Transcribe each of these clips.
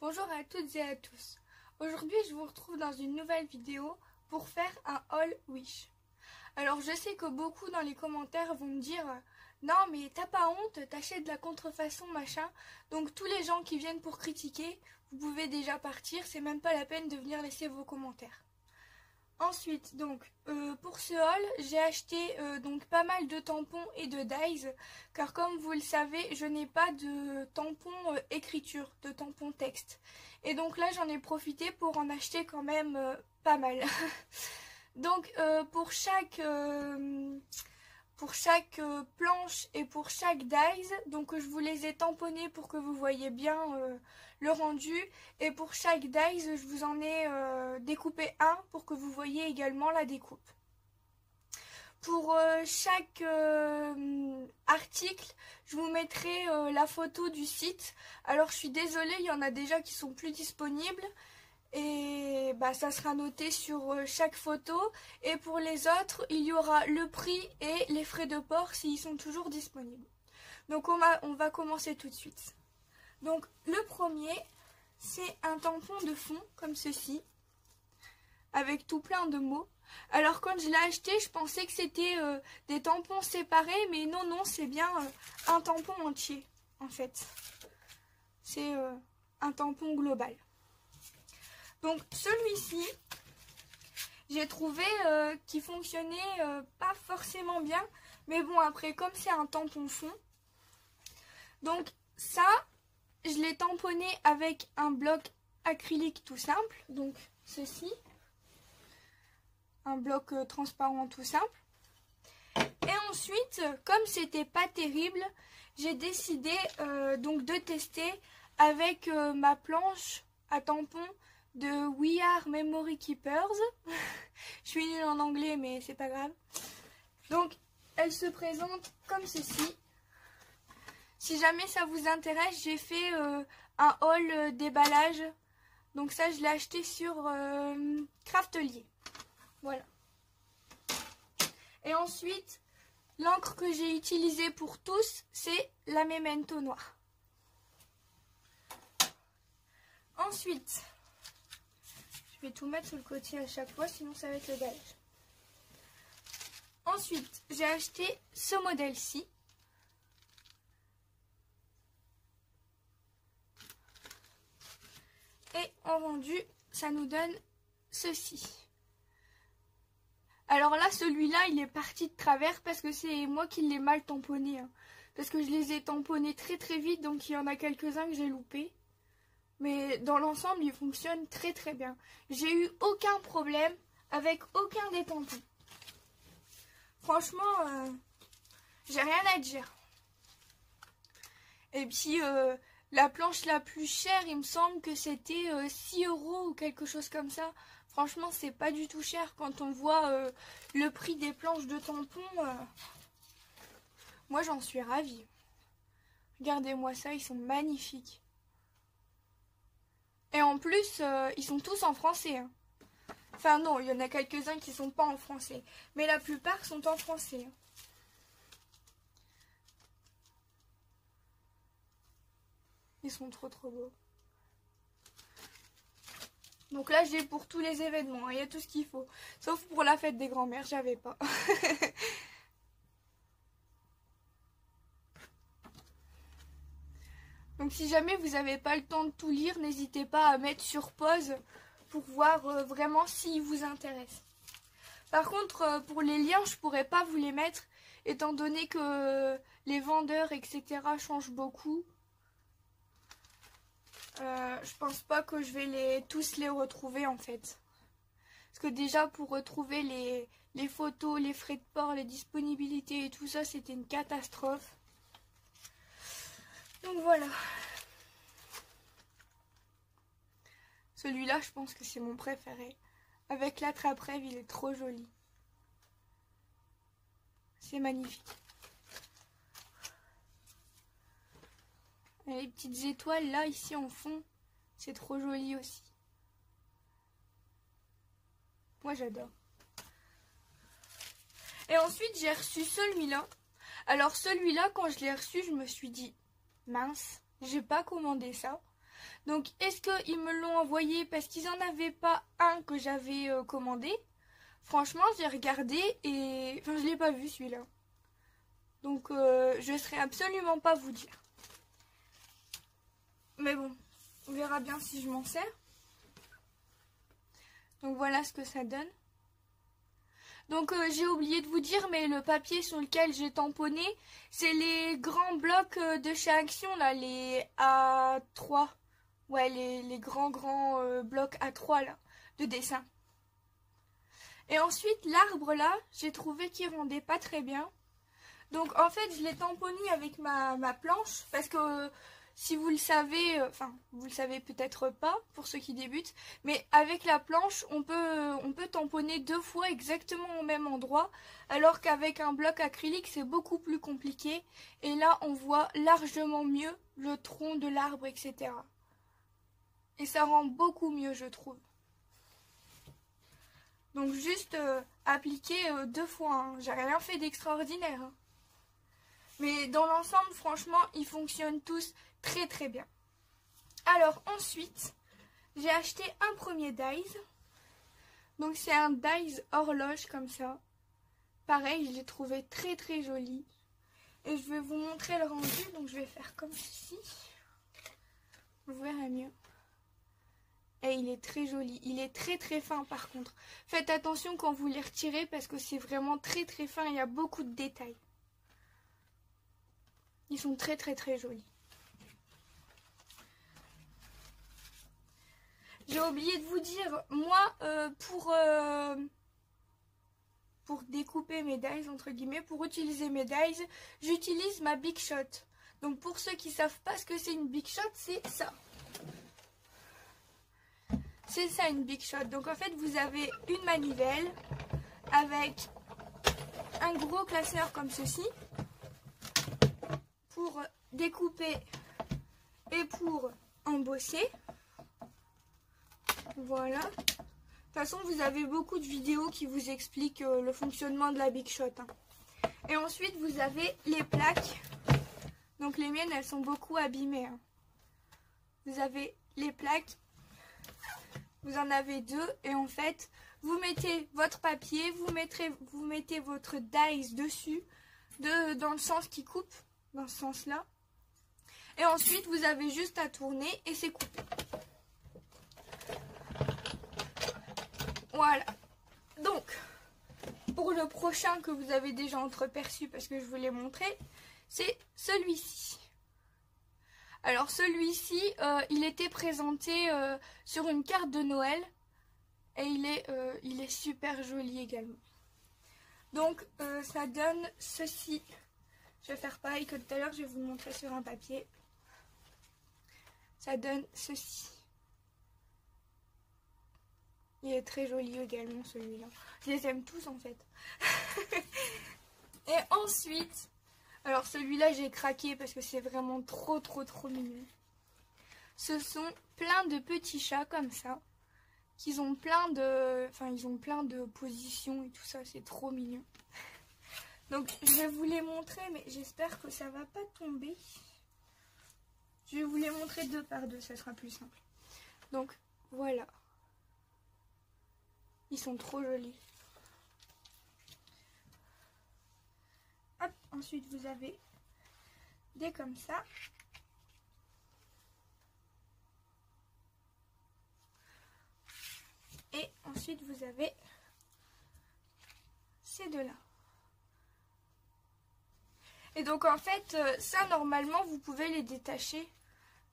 Bonjour à toutes et à tous. Aujourd'hui, je vous retrouve dans une nouvelle vidéo pour faire un haul Wish. Alors, je sais que beaucoup dans les commentaires vont me dire « Non, mais t'as pas honte, t'achètes de la contrefaçon, machin. » Donc, tous les gens qui viennent pour critiquer, vous pouvez déjà partir, c'est même pas la peine de venir laisser vos commentaires. Ensuite, donc, pour ce haul, j'ai acheté donc pas mal de tampons et de dies, car comme vous le savez, je n'ai pas de tampon écriture, de tampon texte. Et donc là, j'en ai profité pour en acheter quand même pas mal. Donc, pour chaque planche et pour chaque dies, donc je vous les ai tamponnés pour que vous voyez bien le rendu, et pour chaque dies je vous en ai découpé un pour que vous voyez également la découpe. Pour chaque article, je vous mettrai la photo du site. Alors je suis désolée, il y en a déjà qui sont plus disponibles. Et bah, ça sera noté sur chaque photo. Et pour les autres, il y aura le prix et les frais de port s'ils sont toujours disponibles. Donc on va commencer tout de suite. Donc le premier, c'est un tampon de fond comme ceci, avec tout plein de mots. Alors quand je l'ai acheté, je pensais que c'était des tampons séparés, mais non, c'est bien un tampon entier en fait. C'est un tampon global. Donc celui-ci, j'ai trouvé qu'il fonctionnait pas forcément bien. Mais bon, après, comme c'est un tampon fond, donc ça, je l'ai tamponné avec un bloc acrylique tout simple. Donc ceci, un bloc transparent tout simple. Et ensuite, comme c'était pas terrible, j'ai décidé donc de tester avec ma planche à tampon de We Are Memory Keepers. Je suis nulle en anglais, mais c'est pas grave. Donc, elle se présente comme ceci. Si jamais ça vous intéresse, j'ai fait un haul déballage. Donc ça, je l'ai acheté sur Craftelier. Voilà. Et ensuite, l'encre que j'ai utilisée pour tous, c'est la Memento noire. Ensuite, je vais tout mettre sur le côté à chaque fois, sinon ça va être le galage. Ensuite, j'ai acheté ce modèle-ci. Et en rendu, ça nous donne ceci. Alors là, celui-là, il est parti de travers parce que c'est moi qui l'ai mal tamponné. Hein. Parce que je les ai tamponnés très vite, donc il y en a quelques-uns que j'ai loupés. Mais dans l'ensemble, il fonctionne très bien. J'ai eu aucun problème avec aucun des tampons. Franchement, j'ai rien à dire. Et puis, la planche la plus chère, il me semble que c'était 6 € ou quelque chose comme ça. Franchement, c'est pas du tout cher quand on voit le prix des planches de tampons. Moi, j'en suis ravie. Regardez-moi ça, ils sont magnifiques. Et en plus, ils sont tous en français. Hein. Enfin non, il y en a quelques-uns qui ne sont pas en français. Mais la plupart sont en français. Ils sont trop beaux. Donc là, j'ai pour tous les événements. Il y a tout ce qu'il faut. Sauf pour la fête des grands-mères, j'avais pas. Donc si jamais vous n'avez pas le temps de tout lire, n'hésitez pas à mettre sur pause pour voir vraiment s'il vous intéresse. Par contre, pour les liens, je ne pourrais pas vous les mettre, étant donné que les vendeurs, etc. changent beaucoup. Je pense pas que je vais tous les retrouver en fait. Parce que déjà, pour retrouver les photos, les frais de port, les disponibilités et tout ça, c'était une catastrophe. Donc voilà. Celui-là, je pense que c'est mon préféré. Avec l'attrape-rêve, il est trop joli. C'est magnifique. Et les petites étoiles là, ici en fond, c'est trop joli aussi. Moi, j'adore. Et ensuite, j'ai reçu celui-là. Alors celui-là, quand je l'ai reçu, je me suis dit, mince, j'ai pas commandé ça. Donc est-ce qu'ils me l'ont envoyé parce qu'ils n'en avaient pas un que j'avais commandé? Franchement, j'ai regardé et enfin, je l'ai pas vu celui-là. Donc je ne saurais absolument pas vous dire. Mais bon, on verra bien si je m'en sers. Donc voilà ce que ça donne. Donc j'ai oublié de vous dire, mais le papier sur lequel j'ai tamponné, c'est les grands blocs de chez Action, là, les A3. Ouais, les grands blocs A3 là, de dessin. Et ensuite, l'arbre là, j'ai trouvé qu'il rendait pas très bien. Donc en fait, je l'ai tamponné avec ma planche, parce que si vous le savez, enfin, vous le savez peut-être pas pour ceux qui débutent, mais avec la planche, on peut tamponner 2 fois exactement au même endroit, alors qu'avec un bloc acrylique, c'est beaucoup plus compliqué. Et là, on voit largement mieux le tronc de l'arbre, etc. Et ça rend beaucoup mieux, je trouve. Donc juste appliquer 2 fois, hein. J'ai rien fait d'extraordinaire. Hein. Mais dans l'ensemble, franchement, ils fonctionnent tous très très bien. Alors ensuite, j'ai acheté un premier dies. Donc c'est un dies horloge comme ça. Pareil, je l'ai trouvé très très joli. Et je vais vous montrer le rendu. Donc je vais faire comme ceci. Vous verrez mieux. Et il est très joli. Il est très très fin par contre. Faites attention quand vous les retirez parce que c'est vraiment très très fin. Il y a beaucoup de détails. Ils sont très très très jolis. J'ai oublié de vous dire, moi, pour découper mes dies, entre guillemets, pour utiliser mes dies, j'utilise ma Big Shot. Donc pour ceux qui ne savent pas ce que c'est une Big Shot, c'est ça. C'est ça une Big Shot. Donc en fait, vous avez une manivelle avec un gros classeur comme ceci pour découper et pour embosser. Voilà. De toute façon, vous avez beaucoup de vidéos qui vous expliquent le fonctionnement de la Big Shot. Hein. Et ensuite, vous avez les plaques. Donc les miennes, elles sont beaucoup abîmées. Hein. Vous avez les plaques. Vous en avez 2. Et en fait, vous mettez votre papier, vous mettez votre dies dessus, dans le sens qui coupe, dans ce sens-là. Et ensuite, vous avez juste à tourner et c'est coupé. Voilà. Donc, pour le prochain que vous avez déjà entreaperçu parce que je vous l'ai montré, c'est celui-ci. Alors celui-ci, il était présenté sur une carte de Noël et il est super joli également. Donc ça donne ceci. Je vais faire pareil que tout à l'heure, je vais vous le montrer sur un papier. Ça donne ceci. Il est très joli également celui-là. Je les aime tous en fait. Et ensuite, alors celui-là j'ai craqué parce que c'est vraiment trop mignon. Ce sont plein de petits chats comme ça. Ils ont plein de positions et tout ça, c'est trop mignon. Donc je vais vous les montrer, mais j'espère que ça va pas tomber. Je vais vous les montrer 2 par 2, ça sera plus simple. Donc voilà. Ils sont trop jolis. Hop, ensuite vous avez des comme ça. Et ensuite vous avez ces 2-là. Et donc en fait, ça normalement vous pouvez les détacher.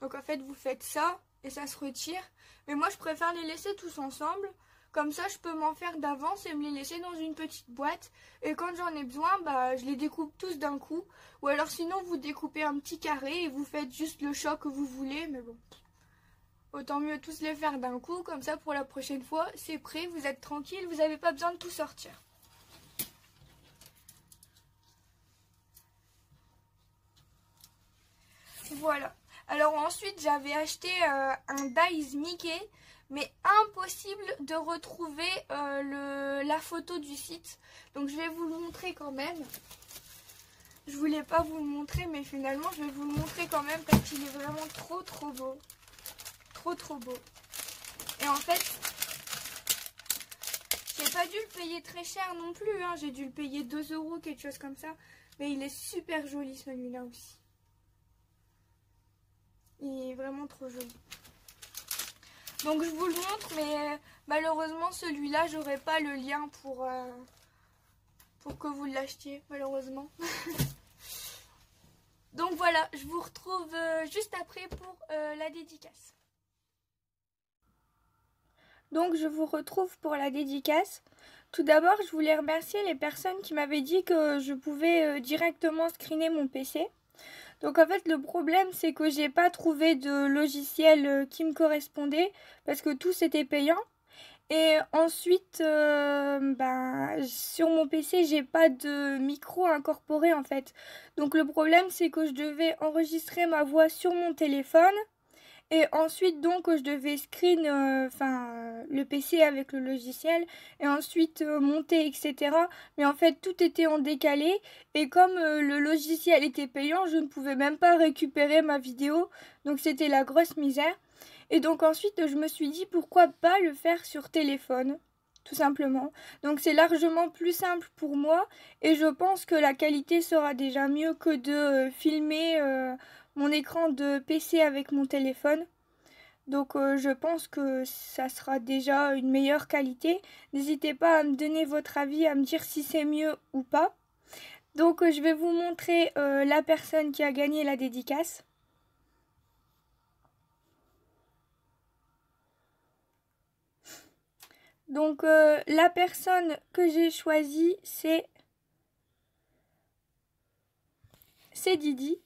Donc en fait vous faites ça et ça se retire. Mais moi je préfère les laisser tous ensemble. Comme ça je peux m'en faire d'avance et me les laisser dans une petite boîte. Et quand j'en ai besoin, bah, je les découpe tous d'un coup. Ou alors sinon vous découpez un petit carré et vous faites juste le choix que vous voulez. Mais bon, autant mieux tous les faire d'un coup. Comme ça pour la prochaine fois c'est prêt, vous êtes tranquille, vous n'avez pas besoin de tout sortir. Voilà. Alors ensuite j'avais acheté un dies Mickey, mais impossible de retrouver la photo du site. Donc je vais vous le montrer quand même. Je voulais pas vous le montrer, mais finalement je vais vous le montrer quand même parce qu'il est vraiment trop beau. trop beau. Et en fait, j'ai pas dû le payer très cher non plus, hein. J'ai dû le payer 2 €, quelque chose comme ça. Mais il est super joli celui-là aussi. Il est vraiment trop joli. Donc je vous le montre, mais malheureusement celui-là, j'aurai pas le lien pour que vous l'achetiez, malheureusement. Donc voilà, je vous retrouve juste après pour la dédicace. Donc je vous retrouve pour la dédicace. Tout d'abord, je voulais remercier les personnes qui m'avaient dit que je pouvais directement screener mon PC. Donc en fait, le problème, c'est que j'ai pas trouvé de logiciel qui me correspondait parce que tout c'était payant. Et ensuite, sur mon PC, j'ai pas de micro incorporé en fait. Donc le problème, c'est que je devais enregistrer ma voix sur mon téléphone. Et ensuite, donc, je devais screen le PC avec le logiciel et ensuite monter, etc. Mais en fait, tout était en décalé et comme le logiciel était payant, je ne pouvais même pas récupérer ma vidéo. Donc, c'était la grosse misère. Et donc, ensuite, je me suis dit pourquoi pas le faire sur téléphone, tout simplement. Donc, c'est largement plus simple pour moi et je pense que la qualité sera déjà mieux que de filmer mon écran de PC avec mon téléphone. Donc je pense que ça sera déjà une meilleure qualité. N'hésitez pas à me donner votre avis, à me dire si c'est mieux ou pas. Donc je vais vous montrer la personne qui a gagné la dédicace. Donc la personne que j'ai choisie, c'est Didi.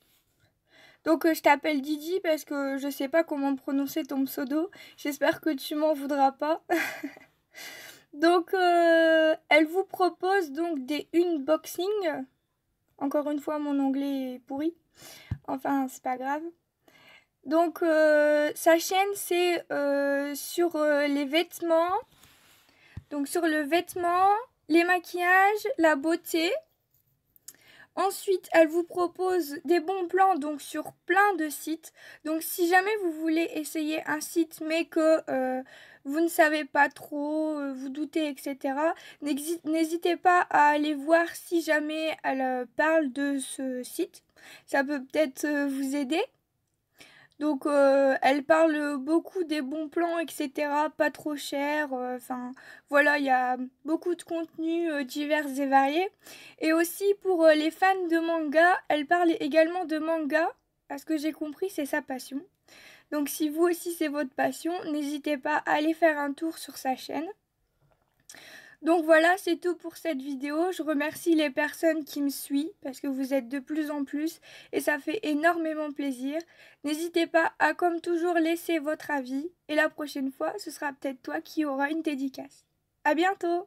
Donc je t'appelle Didi parce que je sais pas comment prononcer ton pseudo. J'espère que tu m'en voudras pas. Donc elle vous propose donc des unboxings. Encore une fois, mon anglais est pourri. Enfin, c'est pas grave. Donc sa chaîne c'est sur les vêtements. Donc sur le vêtement, les maquillages, la beauté. Ensuite, elle vous propose des bons plans donc sur plein de sites. Donc si jamais vous voulez essayer un site mais que vous ne savez pas trop, vous doutez, etc. N'hésitez pas à aller voir si jamais elle parle de ce site. Ça peut peut-être vous aider. Donc elle parle beaucoup des bons plans, etc. Pas trop cher. Enfin voilà, il y a beaucoup de contenus divers et variés. Et aussi pour les fans de manga, elle parle également de manga. À ce que j'ai compris, c'est sa passion. Donc si vous aussi c'est votre passion, n'hésitez pas à aller faire un tour sur sa chaîne. Donc voilà, c'est tout pour cette vidéo. Je remercie les personnes qui me suivent parce que vous êtes de plus en plus et ça fait énormément plaisir. N'hésitez pas à, comme toujours, laisser votre avis et la prochaine fois, ce sera peut-être toi qui auras une dédicace. À bientôt!